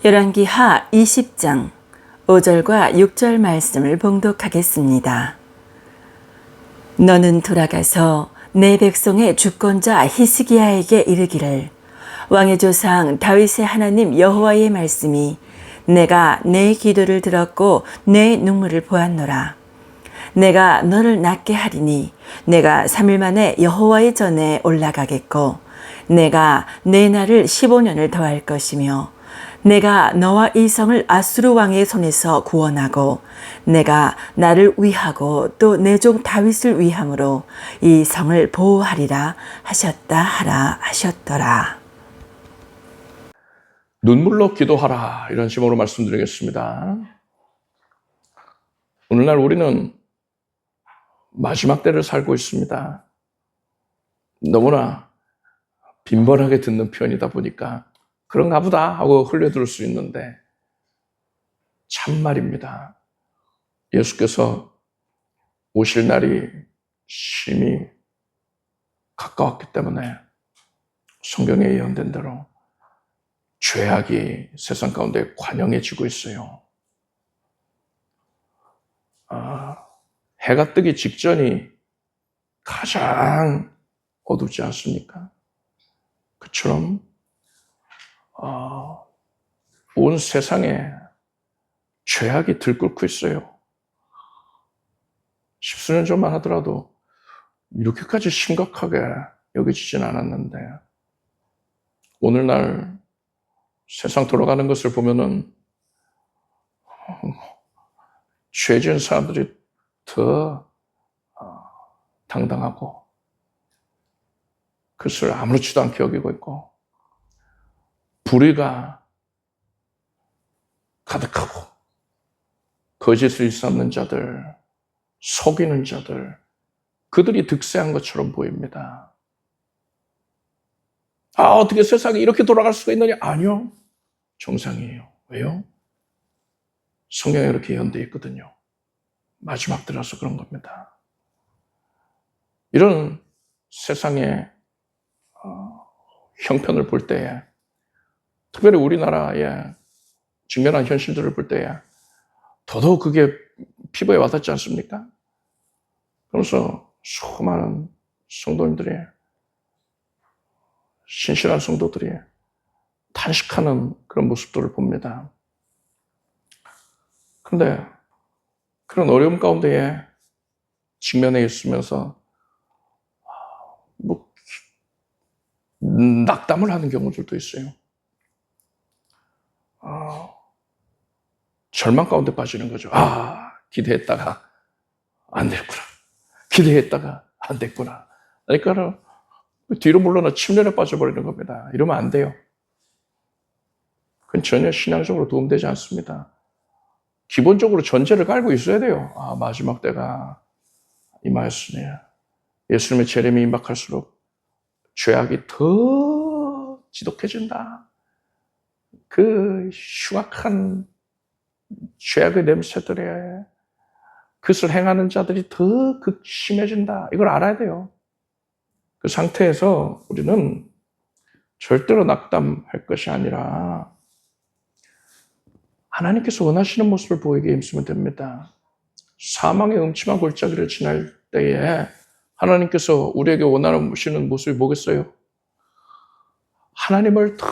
열왕기하 20장 5절과 6절 말씀을 봉독하겠습니다. 너는 돌아가서 내 백성의 주권자 히스기야에게 이르기를 왕의 조상 다윗의 하나님 여호와의 말씀이 내가 내 기도를 들었고 내 눈물을 보았노라. 내가 너를 낫게 하리니 내가 3일 만에 여호와의 전에 올라가겠고 내가 내 날을 15년을 더할 것이며 내가 너와 이 성을 아수르 왕의 손에서 구원하고 내가 나를 위하고 또 내 종 다윗을 위함으로 이 성을 보호하리라 하셨다 하라 하셨더라. 눈물로 기도하라, 이런 제목으로 말씀드리겠습니다. 오늘날 우리는 마지막 때를 살고 있습니다. 너무나 빈번하게 듣는 표현이다 보니까 그런가 보다 하고 흘려들을 수 있는데 참말입니다. 예수께서 오실 날이 심히 가까웠기 때문에 성경에 예언된 대로 죄악이 세상 가운데 관영해지고 있어요. 해가 뜨기 직전이 가장 어둡지 않습니까? 그처럼 온 세상에 죄악이 들끓고 있어요. 십수년 전만 하더라도 이렇게까지 심각하게 여겨지진 않았는데 오늘날 세상 돌아가는 것을 보면은 죄 지은 사람들이 더 당당하고 그것을 아무렇지도 않게 여기고 있고 불의가 가득하고 거짓을 일삼는 자들, 속이는 자들, 그들이 득세한 것처럼 보입니다. 어떻게 세상이 이렇게 돌아갈 수가 있느냐? 아니요, 정상이에요. 왜요? 성경에 이렇게 예언되어 있거든요. 마지막 때라서 그런 겁니다. 이런 세상의 형편을 볼 때에, 특별히 우리나라에 직면한 현실들을 볼 때에 더더욱 그게 피부에 와닿지 않습니까? 그래서 수많은 성도님들이, 신실한 성도들이 탄식하는 그런 모습들을 봅니다. 그런데 그런 어려움 가운데에 직면해 있으면서 낙담을 하는 경우들도 있어요. 절망 가운데 빠지는 거죠. 기대했다가 안 됐구나. 기대했다가 안 됐구나. 그러니까 뒤로 물러나 침륜에 빠져버리는 겁니다. 이러면 안 돼요. 그건 전혀 신앙적으로 도움되지 않습니다. 기본적으로 전제를 깔고 있어야 돼요. 마지막 때가 임하였으니 예수님의 재림이 임박할수록 죄악이 더 지독해진다. 그 흉악한 죄악의 냄새들에 그것을 행하는 자들이 더 극심해진다. 이걸 알아야 돼요. 그 상태에서 우리는 절대로 낙담할 것이 아니라 하나님께서 원하시는 모습을 보이게 힘쓰면 됩니다. 사망의 음침한 골짜기를 지날 때에 하나님께서 우리에게 원하시는 모습이 뭐겠어요? 하나님을 더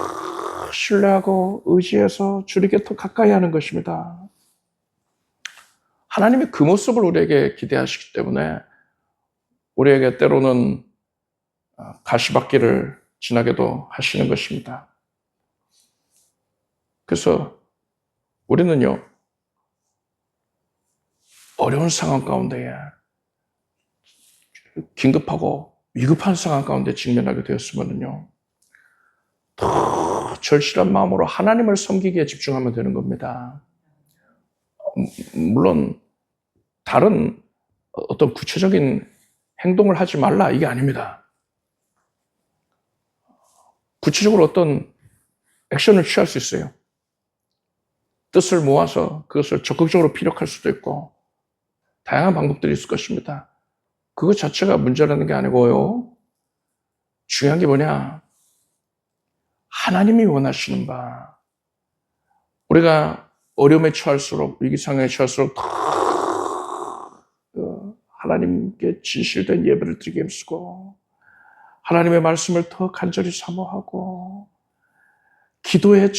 신뢰하고 의지해서 주님께 더 가까이 하는 것입니다. 하나님이 그 모습을 우리에게 기대하시기 때문에 우리에게 때로는 가시밭길을 지나게도 하시는 것입니다. 그래서 우리는요, 어려운 상황 가운데에 긴급하고 위급한 상황 가운데 직면하게 되었으면요, 더 절실한 마음으로 하나님을 섬기기에 집중하면 되는 겁니다. 물론 다른 어떤 구체적인 행동을 하지 말라, 이게 아닙니다. 구체적으로 어떤 액션을 취할 수 있어요. 뜻을 모아서 그것을 적극적으로 피력할 수도 있고 다양한 방법들이 있을 것입니다. 그것 자체가 문제라는 게 아니고요. 중요한 게 뭐냐? 하나님이 원하시는 바, 우리가 어려움에 처할수록, 위기 상황에 처할수록 더 하나님께 진실된 예배를 드리게 힘쓰고 하나님의 말씀을 더 간절히 사모하고 기도에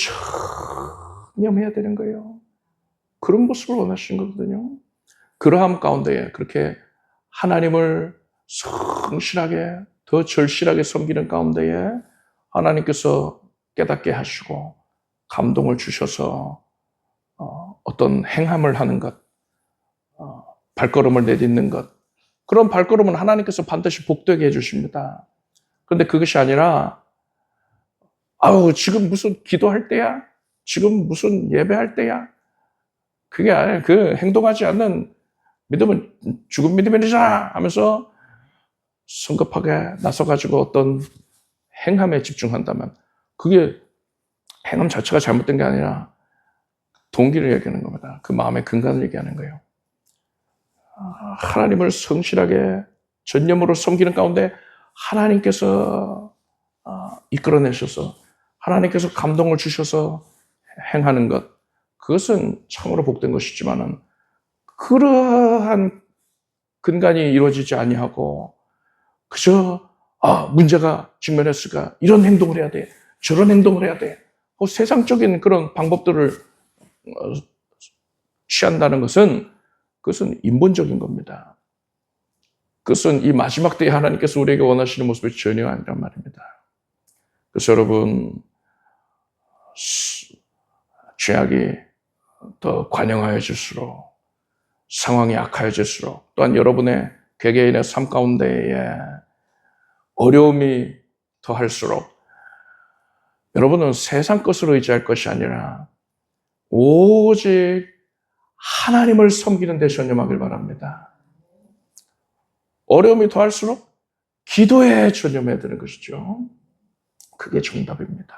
전념해야 되는 거예요. 그런 모습을 원하시는 거거든요. 그러함 가운데에 그렇게 하나님을 성실하게 더 절실하게 섬기는 가운데에 하나님께서 깨닫게 하시고 감동을 주셔서 어떤 행함을 하는 것, 발걸음을 내딛는 것, 그런 발걸음은 하나님께서 반드시 복되게 해주십니다. 그런데 그것이 아니라 지금 무슨 기도할 때야? 지금 무슨 예배할 때야? 그게 아니라 그 행동하지 않는 믿음은 죽은 믿음이잖아 하면서 성급하게 나서가지고 어떤 행함에 집중한다면 그게 행함 자체가 잘못된 게 아니라 동기를 얘기하는 겁니다. 그 마음의 근간을 얘기하는 거예요. 하나님을 성실하게 전념으로 섬기는 가운데 하나님께서 이끌어내셔서 하나님께서 감동을 주셔서 행하는 것, 그것은 참으로 복된 것이지만은 그러한 근간이 이루어지지 아니하고 그저 문제가 직면했으니까 이런 행동을 해야 돼, 저런 행동을 해야 돼, 세상적인 그런 방법들을 취한다는 것은 그것은 인본적인 겁니다. 그것은 이 마지막 때에 하나님께서 우리에게 원하시는 모습이 전혀 아니란 말입니다. 그래서 여러분, 죄악이 더 관영하여질수록, 상황이 악하여질수록, 또한 여러분의 개개인의 삶 가운데에 어려움이 더할수록 여러분은 세상 것을 의지할 것이 아니라 오직 하나님을 섬기는 데 전념하길 바랍니다. 어려움이 더할수록 기도에 전념해야 되는 것이죠. 그게 정답입니다.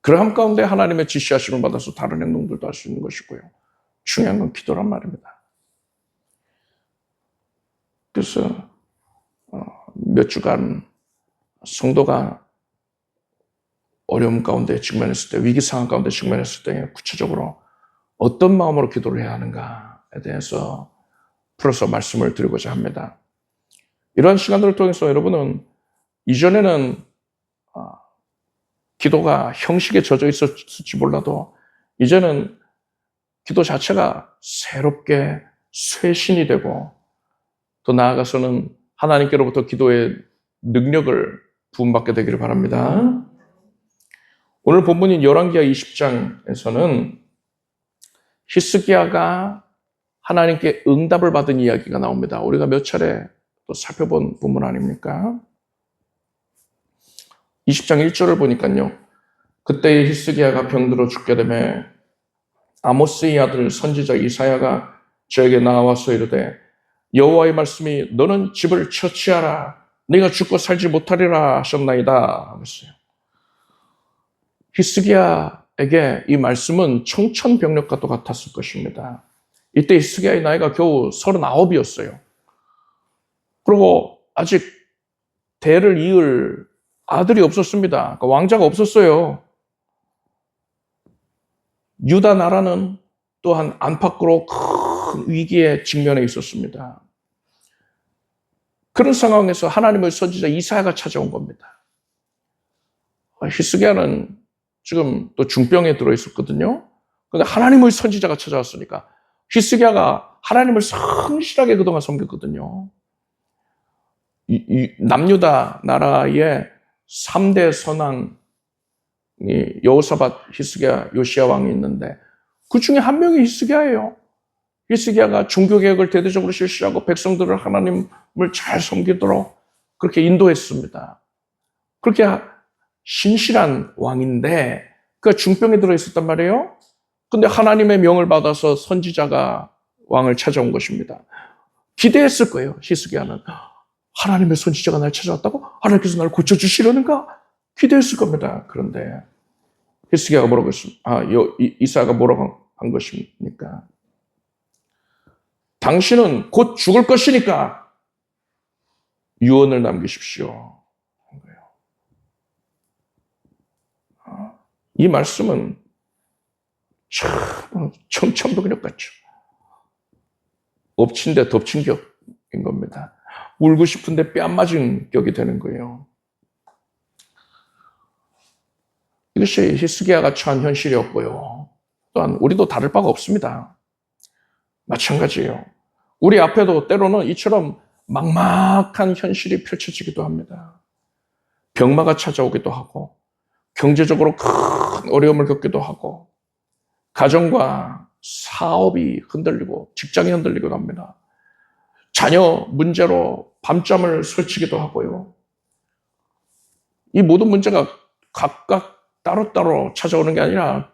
그러함 가운데 하나님의 지시하심을 받아서 다른 행동들도 할 수 있는 것이고요. 중요한 건 기도란 말입니다. 그래서 몇 주간 성도가 어려움 가운데 직면했을 때, 위기 상황 가운데 직면했을 때 구체적으로 어떤 마음으로 기도를 해야 하는가에 대해서 풀어서 말씀을 드리고자 합니다. 이러한 시간들을 통해서 여러분은 이전에는 기도가 형식에 젖어 있었을지 몰라도 이제는 기도 자체가 새롭게 쇄신이 되고 또 나아가서는 하나님께로부터 기도의 능력을 부음받게 되기를 바랍니다. 오늘 본문인 열왕기하 20장에서는 히스기야가 하나님께 응답을 받은 이야기가 나옵니다. 우리가 몇 차례 또 살펴본 본문 아닙니까? 20장 1절을 보니까요. 그때 히스기야가 병들어 죽게 되매 아모스의 아들 선지자 이사야가 저에게 나와서 이르되 여호와의 말씀이 너는 집을 처치하라 네가 죽고 살지 못하리라 하셨나이다 하면서요. 히스기야에게 이 말씀은 청천벽력과도 같았을 것입니다. 이때 히스기야의 나이가 겨우 39이었어요. 그리고 아직 대를 이을 아들이 없었습니다. 그러니까 왕자가 없었어요. 유다 나라는 또한 안팎으로 큰 위기에 직면해 있었습니다. 그런 상황에서 하나님의 선지자 이사야가 찾아온 겁니다. 히스기야는 지금 또 중병에 들어있었거든요. 그런데 하나님의 선지자가 찾아왔으니까 히스기야가 하나님을 성실하게 그동안 섬겼거든요. 남유다 나라의 3대 선왕이 여호사밧, 히스기야, 요시야 왕이 있는데 그 중에 한 명이 히스기야예요. 히스기야가 종교개혁을 대대적으로 실시하고 백성들을 하나님을 잘 섬기도록 그렇게 인도했습니다. 그렇게 신실한 왕인데 그가 중병에 들어있었단 말이에요. 근데 하나님의 명을 받아서 선지자가 왕을 찾아온 것입니다. 기대했을 거예요. 히스기야는. 하나님의 선지자가 날 찾아왔다고? 하나님께서 나를 고쳐주시려는가? 기대했을 겁니다. 그런데 히스기야가 뭐라고 했습니까? 이사야가 뭐라고 한 것입니까? 당신은 곧 죽을 것이니까 유언을 남기십시오. 한 거예요. 이 말씀은 참 청천벽력 같죠. 엎친 데 덮친 격인 겁니다. 울고 싶은데 뺨 맞은 격이 되는 거예요. 이것이 히스기야가 처한 현실이었고요. 또한 우리도 다를 바가 없습니다. 마찬가지예요. 우리 앞에도 때로는 이처럼 막막한 현실이 펼쳐지기도 합니다. 병마가 찾아오기도 하고, 경제적으로 큰 어려움을 겪기도 하고, 가정과 사업이 흔들리고, 직장이 흔들리기도 합니다. 자녀 문제로 밤잠을 설치기도 하고요. 이 모든 문제가 각각 따로따로 찾아오는 게 아니라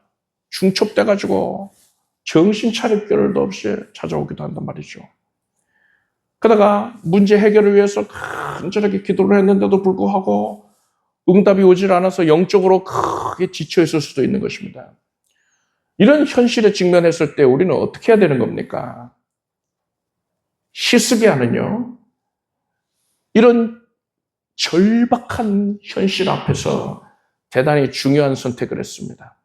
중첩돼가지고 정신 차릴 겨를도 없이 찾아오기도 한단 말이죠. 그러다가 문제 해결을 위해서 간절하게 기도를 했는데도 불구하고 응답이 오질 않아서 영적으로 크게 지쳐 있을 수도 있는 것입니다. 이런 현실에 직면했을 때 우리는 어떻게 해야 되는 겁니까? 히스기야는요, 이런 절박한 현실 앞에서 대단히 중요한 선택을 했습니다.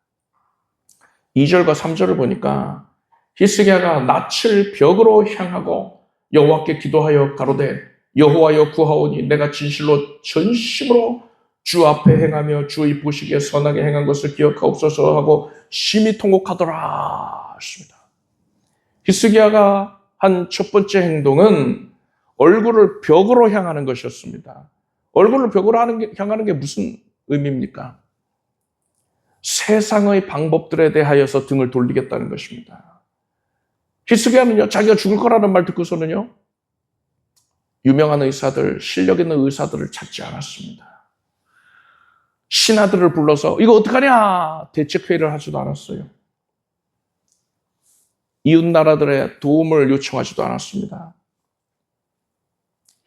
2절과 3절을 보니까 히스기야가 낯을 벽으로 향하고 여호와께 기도하여 가로되 여호와여 구하오니 내가 진실로 전심으로 주 앞에 행하며 주의 보시기에 선하게 행한 것을 기억하옵소서 하고 심히 통곡하더라 했습니다. 히스기야가 한 첫 번째 행동은 얼굴을 벽으로 향하는 것이었습니다. 얼굴을 벽으로 향하는 게 무슨 의미입니까? 세상의 방법들에 대하여서 등을 돌리겠다는 것입니다. 히스기야는요, 자기가 죽을 거라는 말 듣고서는요, 유명한 의사들, 실력 있는 의사들을 찾지 않았습니다. 신하들을 불러서 이거 어떡하냐 대책회의를 하지도 않았어요. 이웃 나라들의 도움을 요청하지도 않았습니다.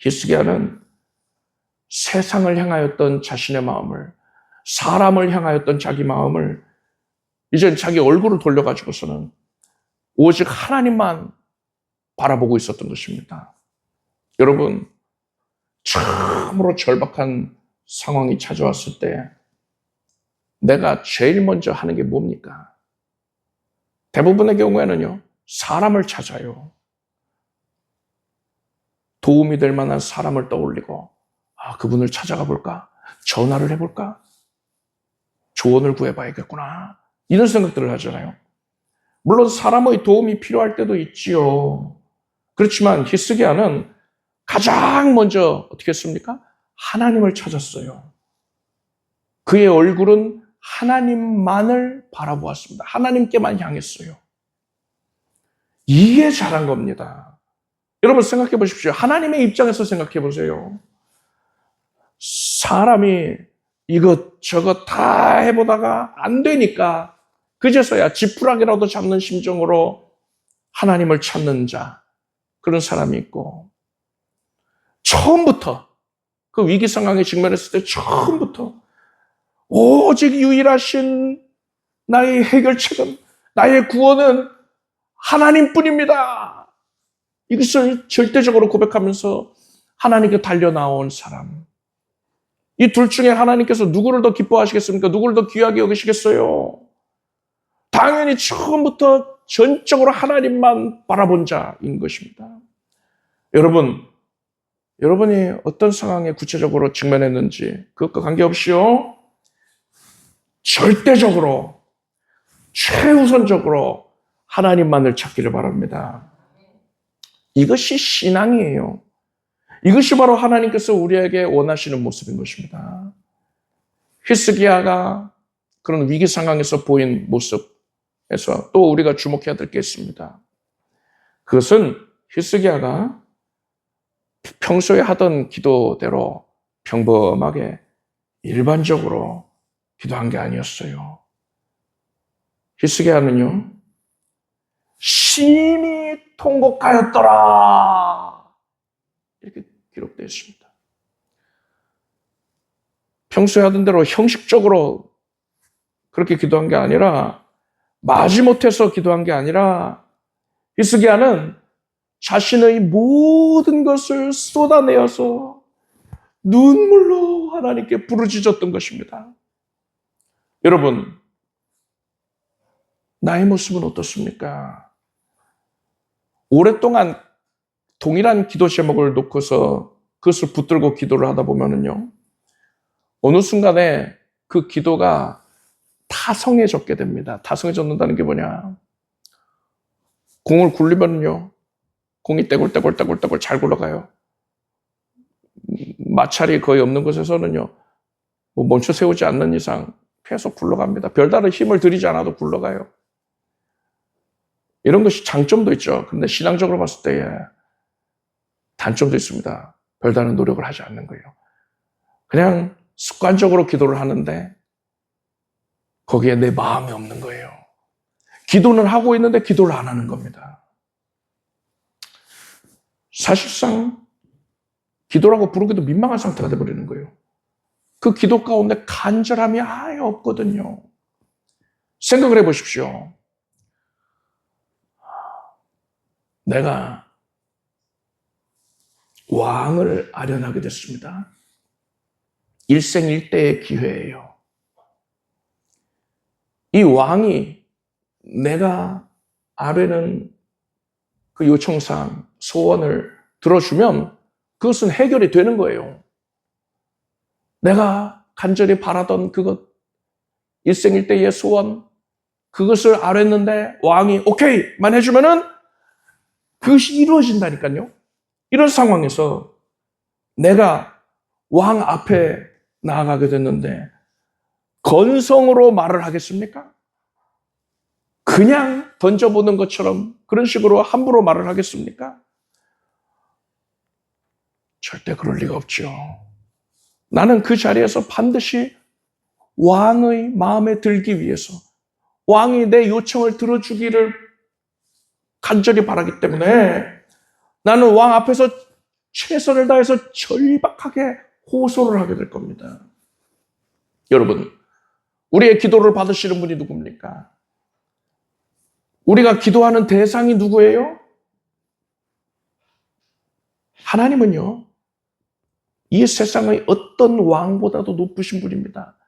히스기야는 세상을 향하였던 자신의 마음을, 사람을 향하였던 자기 마음을 이젠 자기 얼굴을 돌려가지고서는 오직 하나님만 바라보고 있었던 것입니다. 여러분, 참으로 절박한 상황이 찾아왔을 때 내가 제일 먼저 하는 게 뭡니까? 대부분의 경우에는요, 사람을 찾아요. 도움이 될 만한 사람을 떠올리고, 그분을 찾아가 볼까? 전화를 해볼까? 조언을 구해봐야겠구나. 이런 생각들을 하잖아요. 물론 사람의 도움이 필요할 때도 있지요. 그렇지만 히스기야는 가장 먼저 어떻게 했습니까? 하나님을 찾았어요. 그의 얼굴은 하나님만을 바라보았습니다. 하나님께만 향했어요. 이게 잘한 겁니다. 여러분 생각해 보십시오. 하나님의 입장에서 생각해 보세요. 사람이 이것저것 다 해보다가 안 되니까 그제서야 지푸라기라도 잡는 심정으로 하나님을 찾는 자, 그런 사람이 있고, 처음부터 그 위기 상황에 직면했을 때 처음부터 오직 유일하신 나의 해결책은, 나의 구원은 하나님뿐입니다. 이것을 절대적으로 고백하면서 하나님께 달려나온 사람. 이 둘 중에 하나님께서 누구를 더 기뻐하시겠습니까? 누구를 더 귀하게 여기시겠어요? 당연히 처음부터 전적으로 하나님만 바라본 자인 것입니다. 여러분이 어떤 상황에 구체적으로 직면했는지 그것과 관계없이요, 절대적으로, 최우선적으로 하나님만을 찾기를 바랍니다. 이것이 신앙이에요. 이것이 바로 하나님께서 우리에게 원하시는 모습인 것입니다. 히스기야가 그런 위기 상황에서 보인 모습에서 또 우리가 주목해야 될 게 있습니다. 그것은 히스기야가 평소에 하던 기도대로 평범하게 일반적으로 기도한 게 아니었어요. 히스기야는요, 심히 통곡하였더라 이렇게 기록되어 있습니다. 평소에 하던 대로 형식적으로 그렇게 기도한 게 아니라, 마지못해서 기도한 게 아니라, 히스기야는 자신의 모든 것을 쏟아내어서 눈물로 하나님께 부르짖었던 것입니다. 여러분, 나의 모습은 어떻습니까? 오랫동안 동일한 기도 제목을 놓고서 그것을 붙들고 기도를 하다 보면은요, 어느 순간에 그 기도가 타성해졌게 됩니다. 타성해졌는다는 게 뭐냐? 공을 굴리면요, 공이 떼굴떼굴떼굴떼굴 잘 굴러가요. 마찰이 거의 없는 곳에서는요, 뭐 멈춰 세우지 않는 이상 계속 굴러갑니다. 별다른 힘을 들이지 않아도 굴러가요. 이런 것이 장점도 있죠. 그런데 신앙적으로 봤을 때에 단점도 있습니다. 별다른 노력을 하지 않는 거예요. 그냥 습관적으로 기도를 하는데 거기에 내 마음이 없는 거예요. 기도는 하고 있는데 기도를 안 하는 겁니다. 사실상 기도라고 부르기도 민망한 상태가 되어버리는 거예요. 그 기도 가운데 간절함이 아예 없거든요. 생각을 해보십시오. 내가 왕을 아련하게 됐습니다. 일생일대의 기회예요. 이 왕이 내가 아뢰는 그 요청사항, 소원을 들어주면 그것은 해결이 되는 거예요. 내가 간절히 바라던 그것, 일생일대의 소원, 그것을 아뢰는데 왕이 오케이만 해주면은 그것이 이루어진다니까요. 이런 상황에서 내가 왕 앞에 나아가게 됐는데 건성으로 말을 하겠습니까? 그냥 던져보는 것처럼 그런 식으로 함부로 말을 하겠습니까? 절대 그럴 리가 없죠. 나는 그 자리에서 반드시 왕의 마음에 들기 위해서 왕이 내 요청을 들어주기를 간절히 바라기 때문에 나는 왕 앞에서 최선을 다해서 절박하게 호소를 하게 될 겁니다. 여러분, 우리의 기도를 받으시는 분이 누굽니까? 우리가 기도하는 대상이 누구예요? 하나님은요, 이 세상의 어떤 왕보다도 높으신 분입니다.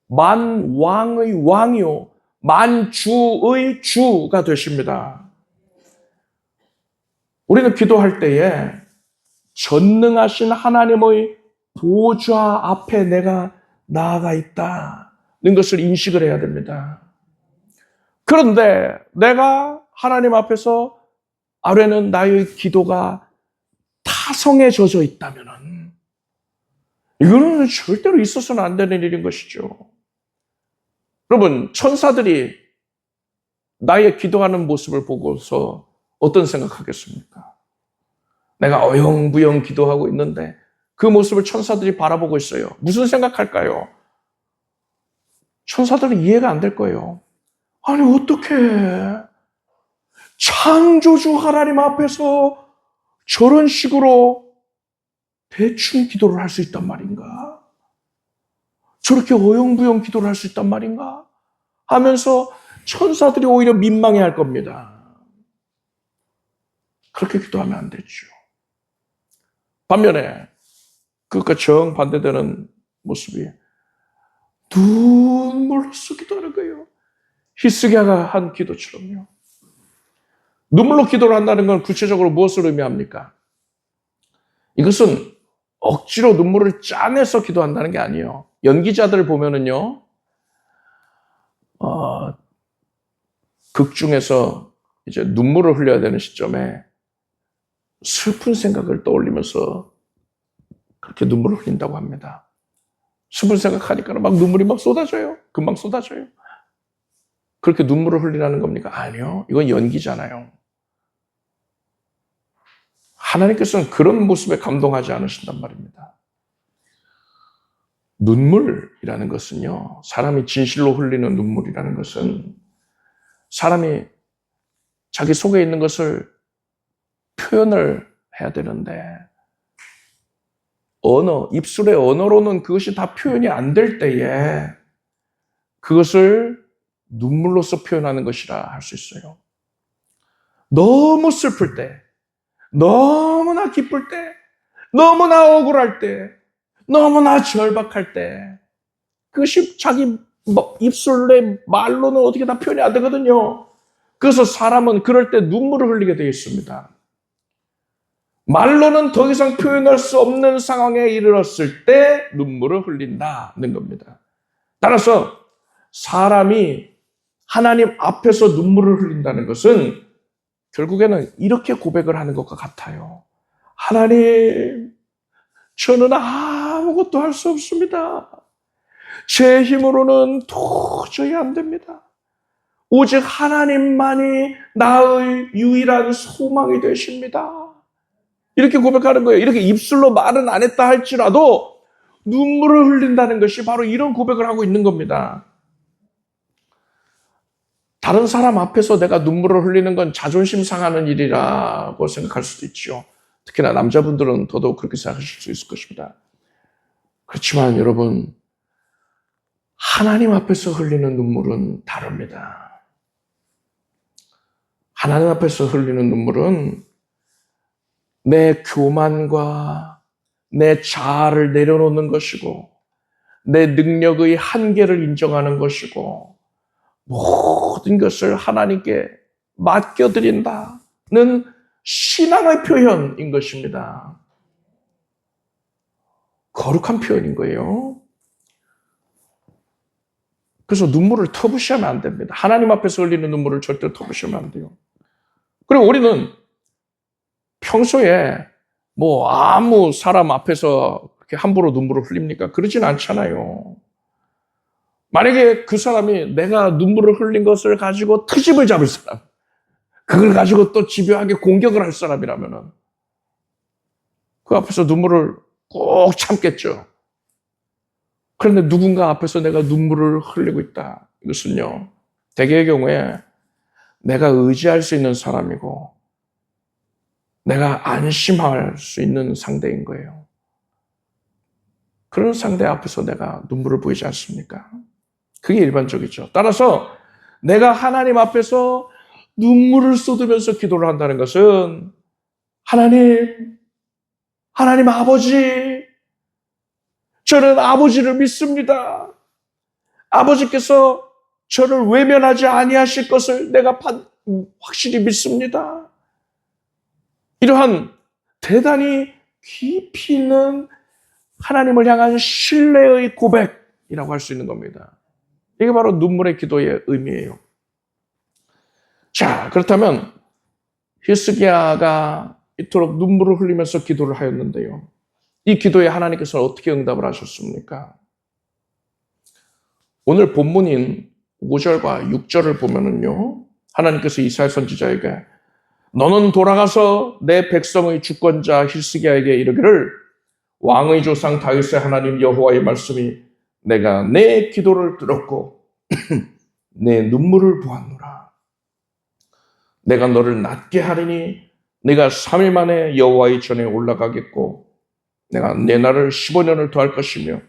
만왕의 왕이요, 만주의 주가 되십니다. 우리는 기도할 때에 전능하신 하나님의 보좌 앞에 내가 나아가 있다는 것을 인식을 해야 됩니다. 그런데 내가 하나님 앞에서 아뢰는 나의 기도가 타성에 젖어 있다면 이거는 절대로 있어서는 안 되는 일인 것이죠. 여러분, 천사들이 나의 기도하는 모습을 보고서 어떤 생각하겠습니까? 내가 어영부영 기도하고 있는데 그 모습을 천사들이 바라보고 있어요. 무슨 생각할까요? 천사들은 이해가 안 될 거예요. 아니, 어떻게 창조주 하나님 앞에서 저런 식으로 대충 기도를 할 수 있단 말인가? 저렇게 어영부영 기도를 할 수 있단 말인가? 하면서 천사들이 오히려 민망해 할 겁니다. 그렇게 기도하면 안 되죠. 반면에 그것과 정반대되는 모습이 눈물로써 기도하는 거예요. 히스기야가 한 기도처럼요. 눈물로 기도를 한다는 건 구체적으로 무엇을 의미합니까? 이것은 억지로 눈물을 짜내서 기도한다는 게 아니에요. 연기자들 보면은요, 극 중에서 이제 눈물을 흘려야 되는 시점에 슬픈 생각을 떠올리면서 그렇게 눈물을 흘린다고 합니다. 슬픈 생각하니까 막 눈물이 막 쏟아져요. 금방 쏟아져요. 그렇게 눈물을 흘리라는 겁니까? 아니요. 이건 연기잖아요. 하나님께서는 그런 모습에 감동하지 않으신단 말입니다. 눈물이라는 것은요, 사람이 진실로 흘리는 눈물이라는 것은 사람이 자기 속에 있는 것을 표현을 해야 되는데 입술의 언어로는 그것이 다 표현이 안 될 때에 그것을 눈물로서 표현하는 것이라 할 수 있어요. 너무 슬플 때, 너무나 기쁠 때, 너무나 억울할 때, 너무나 절박할 때 그것이 자기 입술의 말로는 어떻게 다 표현이 안 되거든요. 그래서 사람은 그럴 때 눈물을 흘리게 되어 있습니다. 말로는 더 이상 표현할 수 없는 상황에 이르렀을 때 눈물을 흘린다는 겁니다. 따라서 사람이 하나님 앞에서 눈물을 흘린다는 것은 결국에는 이렇게 고백을 하는 것과 같아요. 하나님, 저는 아무것도 할 수 없습니다. 제 힘으로는 도저히 안 됩니다. 오직 하나님만이 나의 유일한 소망이 되십니다. 이렇게 고백하는 거예요. 이렇게 입술로 말은 안 했다 할지라도 눈물을 흘린다는 것이 바로 이런 고백을 하고 있는 겁니다. 다른 사람 앞에서 내가 눈물을 흘리는 건 자존심 상하는 일이라고 생각할 수도 있죠. 특히나 남자분들은 더더욱 그렇게 생각하실 수 있을 것입니다. 그렇지만 여러분, 하나님 앞에서 흘리는 눈물은 다릅니다. 하나님 앞에서 흘리는 눈물은 내 교만과 내 자아를 내려놓는 것이고, 내 능력의 한계를 인정하는 것이고, 모든 것을 하나님께 맡겨드린다는 신앙의 표현인 것입니다. 거룩한 표현인 거예요. 그래서 눈물을 터부시하면 안 됩니다. 하나님 앞에서 흘리는 눈물을 절대로 터부시하면 안 돼요. 그리고 우리는 평소에 뭐 아무 사람 앞에서 그렇게 함부로 눈물을 흘립니까? 그러진 않잖아요. 만약에 그 사람이 내가 눈물을 흘린 것을 가지고 트집을 잡을 사람, 그걸 가지고 또 집요하게 공격을 할 사람이라면은 그 앞에서 눈물을 꼭 참겠죠. 그런데 누군가 앞에서 내가 눈물을 흘리고 있다. 이것은요, 대개의 경우에 내가 의지할 수 있는 사람이고 내가 안심할 수 있는 상대인 거예요. 그런 상대 앞에서 내가 눈물을 보이지 않습니까? 그게 일반적이죠. 따라서 내가 하나님 앞에서 눈물을 쏟으면서 기도를 한다는 것은 하나님 아버지, 저는 아버지를 믿습니다. 아버지께서 저를 외면하지 아니하실 것을 내가 확실히 믿습니다. 이러한 대단히 깊이 있는 하나님을 향한 신뢰의 고백이라고 할 수 있는 겁니다. 이게 바로 눈물의 기도의 의미예요. 자, 그렇다면 히스기야가 이토록 눈물을 흘리면서 기도를 하였는데요. 이 기도에 하나님께서 어떻게 응답을 하셨습니까? 오늘 본문인 5절과 6절을 보면은요, 하나님께서 이사야 선지자에게 너는 돌아가서 내 백성의 주권자 히스기야에게 이르기를 왕의 조상 다윗의 하나님 여호와의 말씀이 내가 내 기도를 들었고 내 눈물을 보았노라. 내가 너를 낫게 하리니 네가 3일 만에 여호와의 전에 올라가겠고 내가 내 날을 15년을 더할 것이며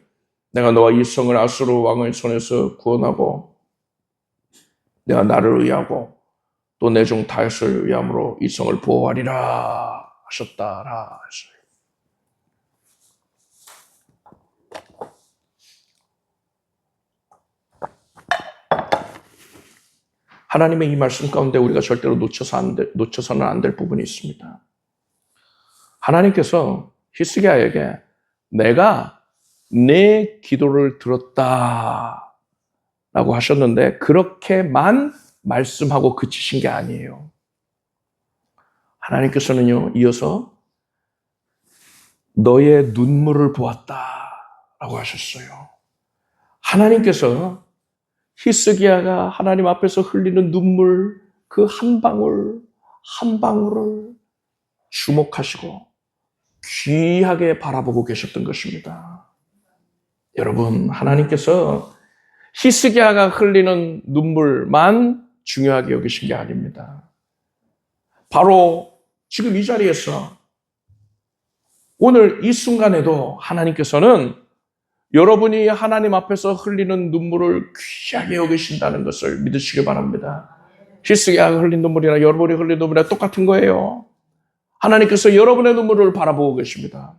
내가 너와 이 성을 아수르 왕의 손에서 구원하고 내가 나를 의하고 또 내 종 다윗을 위함으로 이 성을 보호하리라 하셨다라 했어요. 하나님의 이 말씀 가운데 우리가 절대로 놓쳐서는 안 될 부분이 있습니다. 하나님께서 히스기야에게 내가 내 기도를 들었다라고 하셨는데 그렇게만 말씀하고 그치신 게 아니에요. 하나님께서는요, 이어서 너의 눈물을 보았다라고 하셨어요. 하나님께서 히스기야가 하나님 앞에서 흘리는 눈물 그 한 방울 한 방울을 주목하시고 귀하게 바라보고 계셨던 것입니다. 여러분, 하나님께서 히스기야가 흘리는 눈물만 중요하게 여기신 게 아닙니다. 바로 지금 이 자리에서 오늘 이 순간에도 하나님께서는 여러분이 하나님 앞에서 흘리는 눈물을 귀하게 여기신다는 것을 믿으시기 바랍니다. 히스기야가 흘린 눈물이나 여러분이 흘린 눈물이나 똑같은 거예요. 하나님께서 여러분의 눈물을 바라보고 계십니다.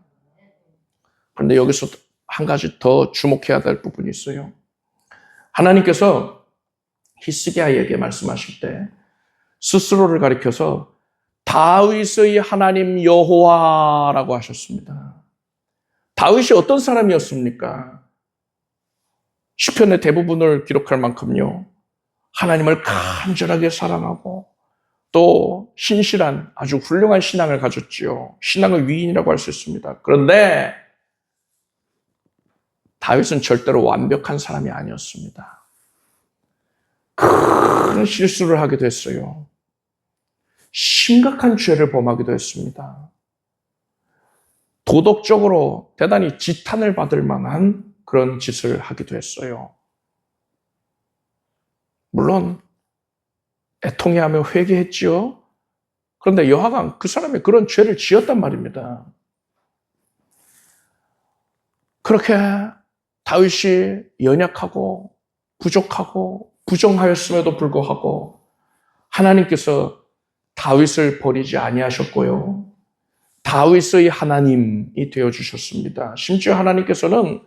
그런데 여기서 한 가지 더 주목해야 될 부분이 있어요. 하나님께서 히스기야에게 말씀하실 때 스스로를 가리켜서 다윗의 하나님 여호와라고 하셨습니다. 다윗이 어떤 사람이었습니까? 시편의 대부분을 기록할 만큼요, 하나님을 간절하게 사랑하고 또 신실한 아주 훌륭한 신앙을 가졌지요. 신앙의 위인이라고 할 수 있습니다. 그런데 다윗은 절대로 완벽한 사람이 아니었습니다. 큰 실수를 하게 됐어요. 심각한 죄를 범하기도 했습니다. 도덕적으로 대단히 지탄을 받을 만한 그런 짓을 하기도 했어요. 물론 애통해하며 회개했지요. 그런데 여하간 그 사람이 그런 죄를 지었단 말입니다. 그렇게 다윗이 연약하고 부족하고 부정하였음에도 불구하고 하나님께서 다윗을 버리지 아니하셨고요. 다윗의 하나님이 되어주셨습니다. 심지어 하나님께서는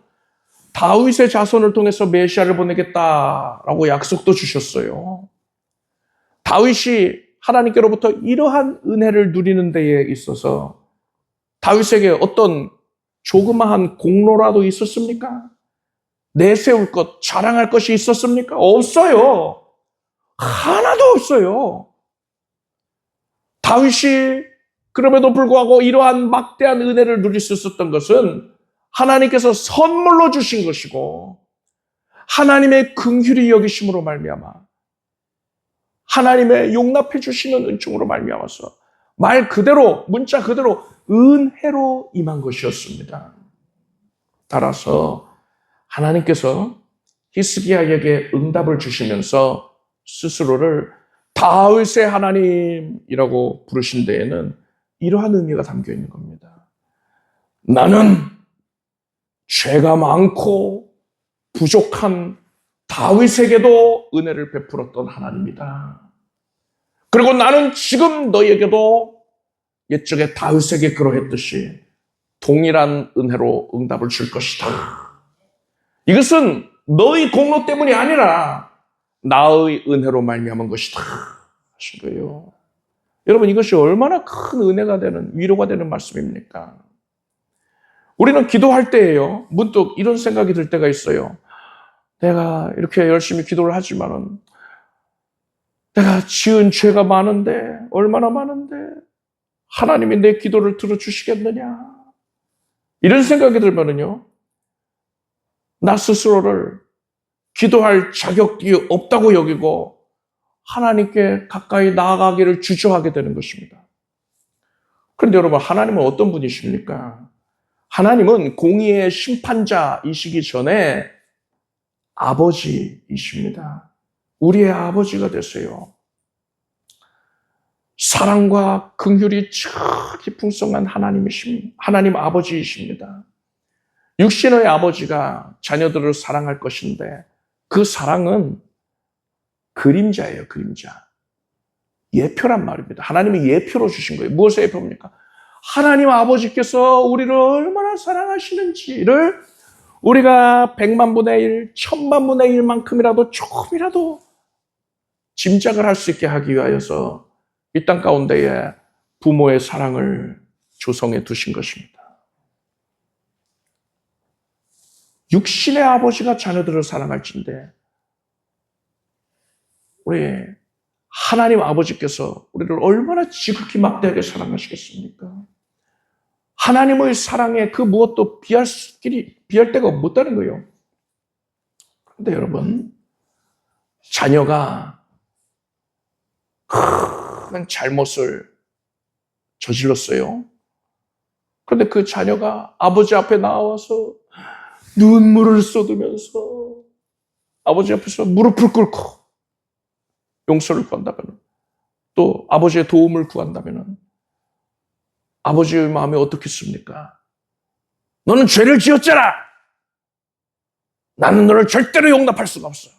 다윗의 자손을 통해서 메시아를 보내겠다라고 약속도 주셨어요. 다윗이 하나님께로부터 이러한 은혜를 누리는 데에 있어서 다윗에게 어떤 조그마한 공로라도 있었습니까? 내세울 것, 자랑할 것이 있었습니까? 없어요. 하나도 없어요. 다윗이 그럼에도 불구하고 이러한 막대한 은혜를 누릴 수 있었던 것은 하나님께서 선물로 주신 것이고 하나님의 긍휼히 여기심으로 말미암아 하나님의 용납해 주시는 은총으로 말미암아서 말 그대로 문자 그대로 은혜로 임한 것이었습니다. 따라서 하나님께서 히스기야에게 응답을 주시면서 스스로를 다윗의 하나님이라고 부르신 데에는 이러한 의미가 담겨 있는 겁니다. 나는 죄가 많고 부족한 다윗에게도 은혜를 베풀었던 하나님이다. 그리고 나는 지금 너에게도 옛적에 다윗에게 그러했듯이 동일한 은혜로 응답을 줄 것이다. 이것은 너의 공로 때문이 아니라 나의 은혜로 말미암은 것이다 하신 거예요. 여러분, 이것이 얼마나 큰 은혜가 되는, 위로가 되는 말씀입니까? 우리는 기도할 때에요, 문득 이런 생각이 들 때가 있어요. 내가 이렇게 열심히 기도를 하지만은 내가 지은 죄가 많은데, 얼마나 많은데 하나님이 내 기도를 들어주시겠느냐, 이런 생각이 들면은요, 나 스스로를 기도할 자격이 없다고 여기고 하나님께 가까이 나아가기를 주저하게 되는 것입니다. 그런데 여러분, 하나님은 어떤 분이십니까? 하나님은 공의의 심판자이시기 전에 아버지이십니다. 우리의 아버지가 되세요. 사랑과 긍휼이 참 풍성한 하나님이십니다. 하나님 아버지이십니다. 육신의 아버지가 자녀들을 사랑할 것인데 그 사랑은 그림자예요, 그림자. 예표란 말입니다. 하나님이 예표로 주신 거예요. 무엇의 예표입니까? 하나님 아버지께서 우리를 얼마나 사랑하시는지를 우리가 100만 분의 1, 1000만 분의 1만큼이라도 조금이라도 짐작을 할 수 있게 하기 위하여서 이 땅 가운데에 부모의 사랑을 조성해 두신 것입니다. 육신의 아버지가 자녀들을 사랑할진데 우리 하나님 아버지께서 우리를 얼마나 지극히 막대하게 사랑하시겠습니까? 하나님의 사랑에 그 무엇도 비할 데가 없다는 거예요. 그런데 여러분, 자녀가 큰 잘못을 저질렀어요. 그런데 그 자녀가 아버지 앞에 나와서 눈물을 쏟으면서 아버지 앞에서 무릎을 꿇고 용서를 구한다면, 또 아버지의 도움을 구한다면 아버지의 마음이 어떻겠습니까? 너는 죄를 지었잖아. 나는 너를 절대로 용납할 수가 없어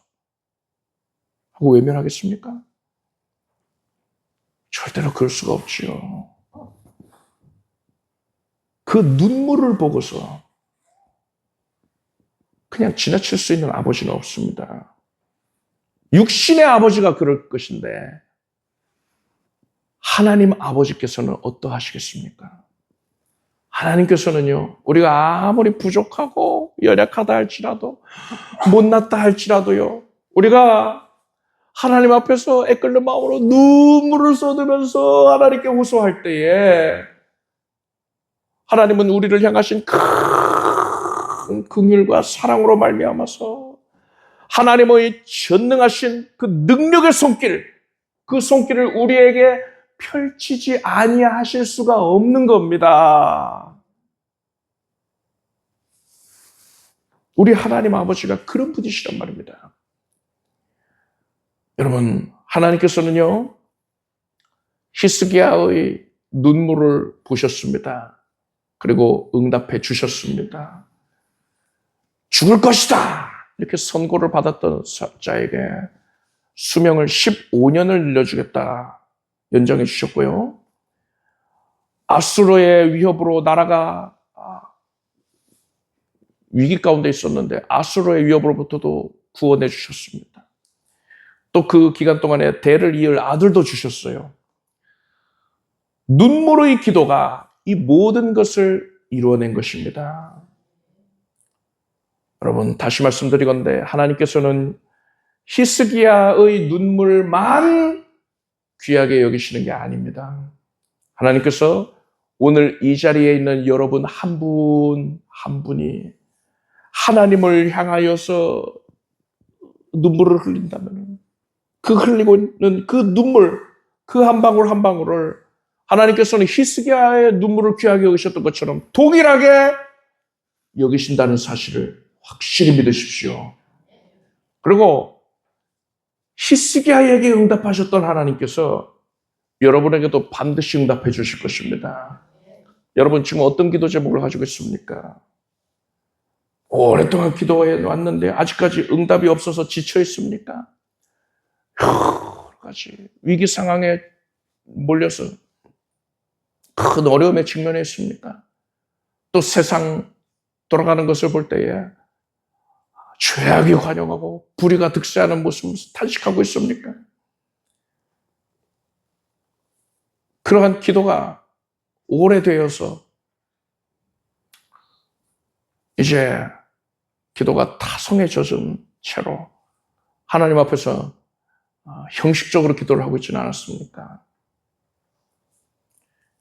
하고 외면하겠습니까? 절대로 그럴 수가 없지요. 그 눈물을 보고서 그냥 지나칠 수 있는 아버지는 없습니다. 육신의 아버지가 그럴 것인데 하나님 아버지께서는 어떠하시겠습니까? 하나님께서는요, 우리가 아무리 부족하고 연약하다 할지라도, 못났다 할지라도요, 우리가 하나님 앞에서 애끓는 마음으로 눈물을 쏟으면서 하나님께 호소할 때에 하나님은 우리를 향하신 큰 긍휼과 사랑으로 말미암아서 하나님의 전능하신 그 능력의 손길, 그 손길을 우리에게 펼치지 아니하실 수가 없는 겁니다. 우리 하나님 아버지가 그런 분이시란 말입니다. 여러분, 하나님께서는요, 히스기야의 눈물을 보셨습니다. 그리고 응답해 주셨습니다. 죽을 것이다! 이렇게 선고를 받았던 자에게 수명을 15년을 늘려주겠다 연장해 주셨고요. 아수르의 위협으로 나라가 위기 가운데 있었는데 아수르의 위협으로부터도 구원해 주셨습니다. 또 그 기간 동안에 대를 이을 아들도 주셨어요. 눈물의 기도가 이 모든 것을 이루어낸 것입니다. 여러분, 다시 말씀드리건대 하나님께서는 히스기야의 눈물만 귀하게 여기시는 게 아닙니다. 하나님께서 오늘 이 자리에 있는 여러분 한 분 한 분이 하나님을 향하여서 눈물을 흘린다면 그 흘리고 있는 그 눈물, 그 한 방울 한 방울을 하나님께서는 히스기야의 눈물을 귀하게 여기셨던 것처럼 동일하게 여기신다는 사실을 확실히 믿으십시오. 그리고 히스기야에게 응답하셨던 하나님께서 여러분에게도 반드시 응답해 주실 것입니다. 여러분 지금 어떤 기도 제목을 가지고 있습니까? 오랫동안 기도해 왔는데 아직까지 응답이 없어서 지쳐 있습니까? 여러 가지 위기 상황에 몰려서 큰 어려움에 직면해 있습니까? 또 세상 돌아가는 것을 볼 때에 죄악이 관영하고 불의가 득세하는 모습을 탄식하고 있습니까? 그러한 기도가 오래되어서 이제 기도가 타성에 젖은 채로 하나님 앞에서 형식적으로 기도를 하고 있지는 않았습니까?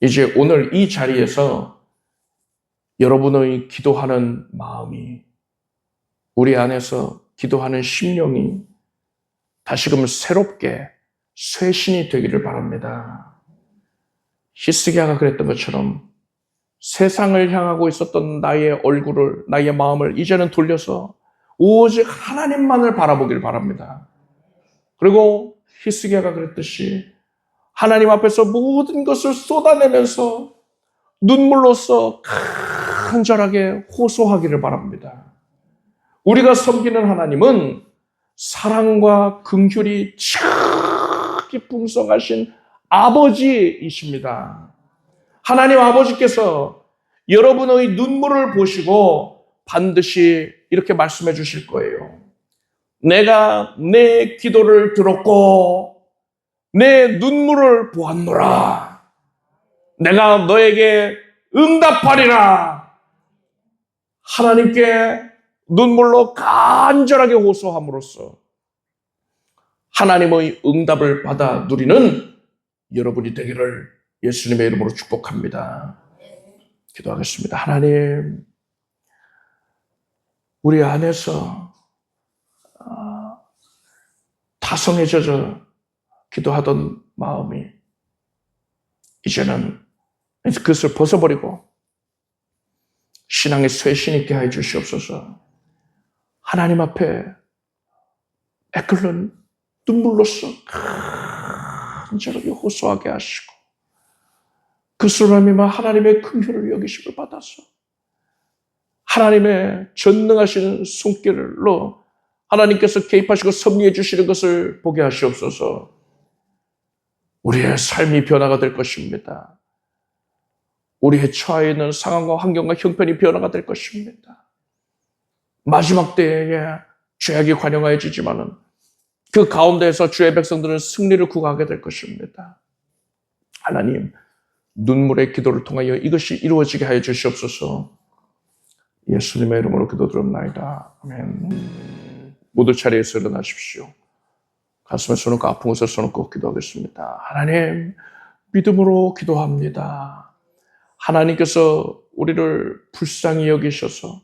이제 오늘 이 자리에서 여러분의 기도하는 마음이 우리 안에서 기도하는 심령이 다시금 새롭게 쇄신이 되기를 바랍니다. 히스기야가 그랬던 것처럼 세상을 향하고 있었던 나의 얼굴을, 나의 마음을 이제는 돌려서 오직 하나님만을 바라보길 바랍니다. 그리고 히스기야가 그랬듯이 하나님 앞에서 모든 것을 쏟아내면서 눈물로써 간절하게 호소하기를 바랍니다. 우리가 섬기는 하나님은 사랑과 긍휼이 지극히 풍성하신 아버지이십니다. 하나님 아버지께서 여러분의 눈물을 보시고 반드시 이렇게 말씀해 주실 거예요. 내가 내 기도를 들었고 내 눈물을 보았노라. 내가 너에게 응답하리라. 하나님께 눈물로 간절하게 호소함으로써 하나님의 응답을 받아 누리는 여러분이 되기를 예수님의 이름으로 축복합니다. 기도하겠습니다. 하나님, 우리 안에서 타성에 젖어 기도하던 마음이 이제는 그것을 벗어버리고 신앙의 쇄신 있게 해 주시옵소서. 하나님 앞에 애끓는 눈물로써 간절하게 호소하게 하시고 그 수람이만 하나님의 긍휼을 여기심을 받아서 하나님의 전능하신 손길로 하나님께서 개입하시고 섭리해 주시는 것을 보게 하시옵소서. 우리의 삶이 변화가 될 것입니다. 우리의 처해 있는 상황과 환경과 형편이 변화가 될 것입니다. 마지막 때에 죄악이 관영하여지지만은 그 가운데에서 주의 백성들은 승리를 구가하게 될 것입니다. 하나님, 눈물의 기도를 통하여 이것이 이루어지게 하여 주시옵소서. 예수님의 이름으로 기도드립나이다. 아멘. 모두 자리에서 일어나십시오. 가슴에 손을 얹고 아픈 곳에 손을 얹고 기도하겠습니다. 하나님, 믿음으로 기도합니다. 하나님께서 우리를 불쌍히 여기셔서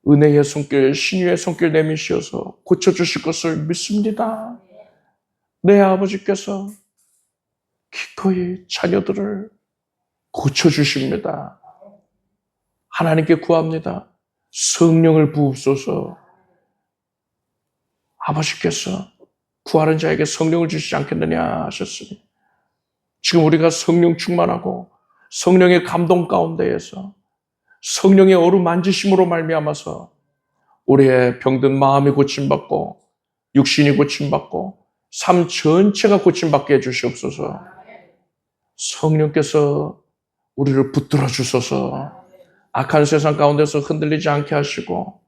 은혜의 손길, 신유의 손길 내미시어서 고쳐주실 것을 믿습니다. 내 아버지께서 기꺼이 자녀들을 고쳐주십니다. 하나님께 구합니다. 성령을 부으소서. 아버지께서 구하는 자에게 성령을 주시지 않겠느냐 하셨으니 지금 우리가 성령 충만하고 성령의 감동 가운데에서 성령의 어루만지심으로 말미암아서 우리의 병든 마음이 고침받고 육신이 고침받고 삶 전체가 고침받게 해주시옵소서. 성령께서 우리를 붙들어 주소서. 악한 세상 가운데서 흔들리지 않게 하시고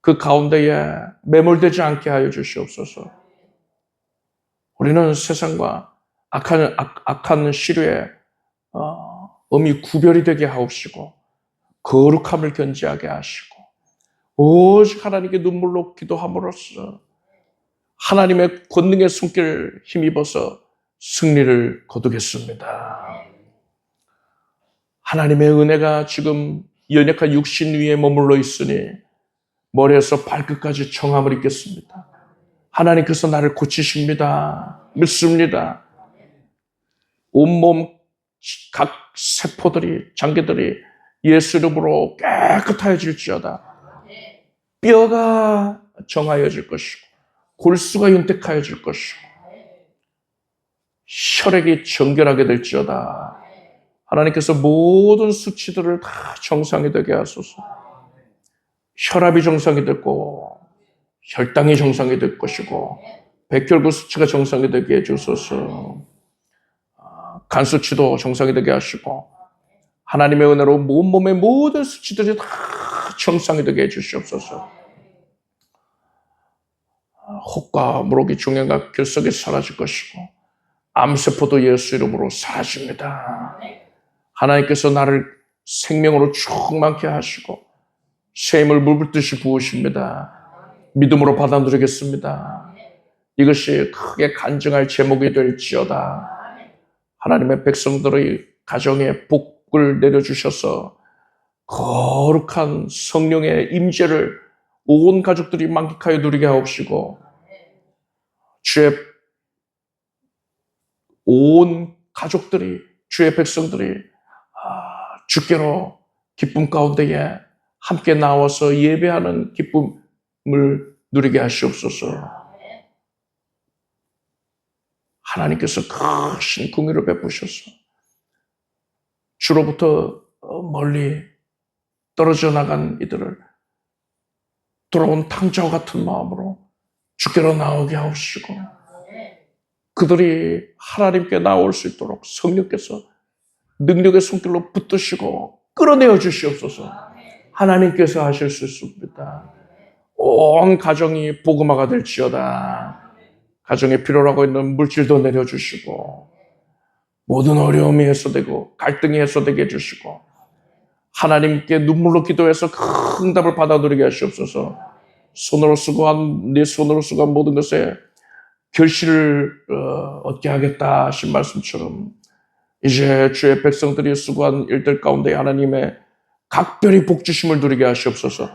그 가운데에 매몰되지 않게 하여 주시옵소서. 우리는 세상과 악한 시류에 엄히 구별이 되게 하옵시고 거룩함을 견지하게 하시고 오직 하나님께 눈물로 기도함으로써 하나님의 권능의 손길을 힘입어서 승리를 거두겠습니다. 하나님의 은혜가 지금 연약한 육신 위에 머물러 있으니 머리에서 발끝까지 정함을 입겠습니다. 하나님께서 나를 고치십니다. 믿습니다. 온몸 각 세포들이, 장기들이 예수 이름으로 깨끗하여질지어다. 뼈가 정하여질 것이고 골수가 윤택하여질 것이고 혈액이 정결하게 될지어다. 하나님께서 모든 수치들을 다 정상이 되게 하소서. 혈압이 정상이 됐고 혈당이 정상이 될 것이고 백혈구 수치가 정상이 되게 해주소서. 간 수치도 정상이 되게 하시고 하나님의 은혜로 몸의 모든 수치들이 다 정상이 되게 해주시옵소서. 혹과 무록이 중형과 결석이 사라질 것이고 암세포도 예수 이름으로 사라집니다. 하나님께서 나를 생명으로 충만케 하시고 샘을 물붓듯이 부으십니다. 믿음으로 받아들이겠습니다. 이것이 크게 간증할 제목이 될지어다. 하나님의 백성들의 가정에 복을 내려주셔서 거룩한 성령의 임재를 온 가족들이 만끽하여 누리게 하옵시고 주의 온 가족들이 주의 백성들이 주께로 기쁨 가운데에 함께 나와서 예배하는 기쁨을 누리게 하시옵소서. 하나님께서 크신 긍휼을 베푸셔서 주로부터 멀리 떨어져 나간 이들을 돌아온 탕자와 같은 마음으로 주께로 나오게 하옵시고 그들이 하나님께 나올 수 있도록 성령께서 능력의 손길로 붙드시고 끌어내어 주시옵소서. 하나님께서 하실 수 있습니다. 온 가정이 복음화가 될지어다. 가정에 필요로 하고 있는 물질도 내려주시고 모든 어려움이 해소되고 갈등이 해소되게 해주시고 하나님께 눈물로 기도해서 큰 응답을 받아들이게 하시옵소서. 내 손으로 쓰고 한 모든 것에 결실을 얻게 하겠다 하신 말씀처럼 이제 주의 백성들이 수고한 일들 가운데 하나님의 각별히 복주심을 누리게 하시옵소서.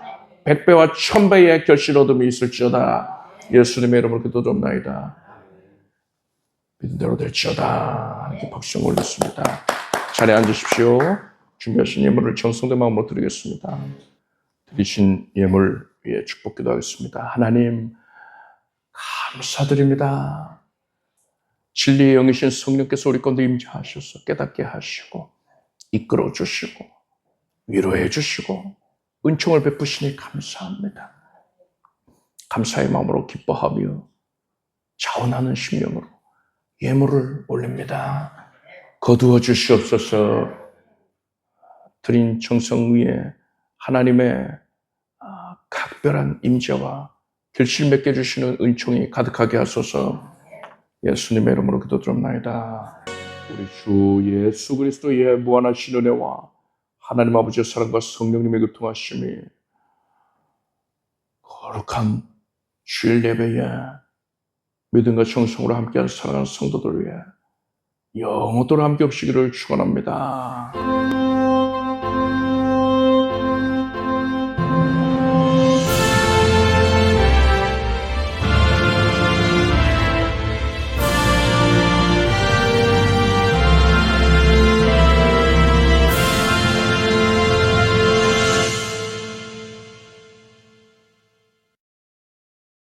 100배와 1000배의 결실 얻음이 있을지어다. 예수님의 이름으로 기도드립나이다. 믿은 대로 될지어다. 하나님께 박수 올렸습니다. 자리에 앉으십시오. 준비하신 예물을 정성된 마음으로 드리겠습니다. 드리신 예물 위에 축복 기도하겠습니다. 하나님 감사드립니다. 진리의 영이신 성령께서 우리 가운데 임재하셔서 깨닫게 하시고 이끌어 주시고 위로해 주시고 은총을 베푸시니 감사합니다. 감사의 마음으로 기뻐하며 자원하는 심령으로 예물을 올립니다. 거두어 주시옵소서. 드린 정성 위에 하나님의 각별한 임재와 결실 맺게 해주시는 은총이 가득하게 하소서. 예수님의 이름으로 기도드립나이다. 우리 주 예수 그리스도의 무한하신 은혜와 하나님 아버지의 사랑과 성령님의 교통하심이 거룩한 주일 예배에 믿음과 정성으로 함께한 사랑하는 성도들 위해 영원토록 함께 없시기를 축원합니다.